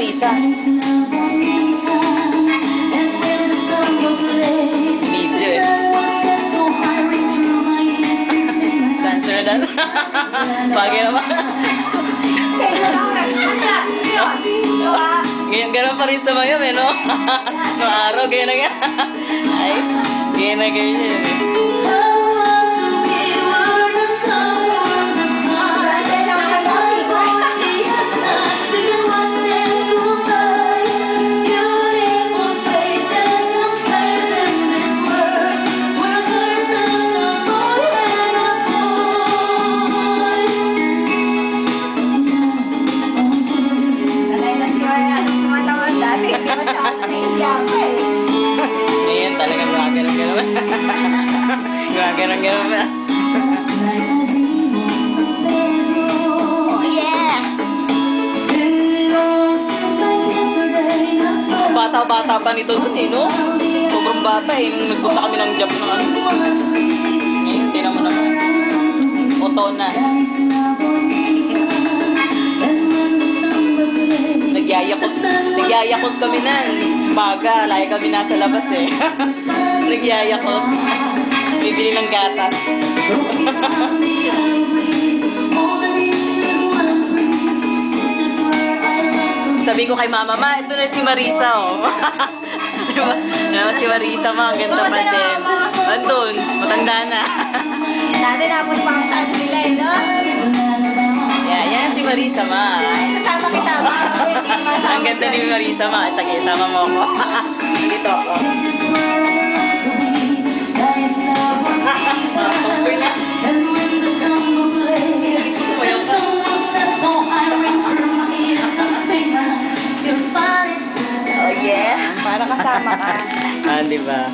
Marisa. Video eh. Dancer na dancer. Bagay naman. Ganyan gano'n pa rin sa mayam eh, no? Noong araw, ganyan na ganyan. Ay, ganyan na ganyan eh. Ngayon talagang gano'n-gano'n. Gano'n-gano'n ba? Oh yeah! Bata-bata pa nito dun eh, no? Sobrang bata eh. Nung nagpunta kami ng job na ano. Ngayon, tinan mo naman. Oto na. Nagyayakot kami na. Umaga, lagi kami nasa labas eh. Nagyayakot. Bibili ng gatas. Sabi ko kay mama, ma, ito na si Marisa oh. Diba? Si Marisa ma, ang ganda pa din. Andun, matanda na. Dati napon pa sa nila eh, no? Yan si Marisa ma. Sasama kita ba? Ang ganda ni Marisa ma. Sige, sama mo ako. Dito ako. Pagpapay na. Oh yeah. Para kasama ka. Di ba?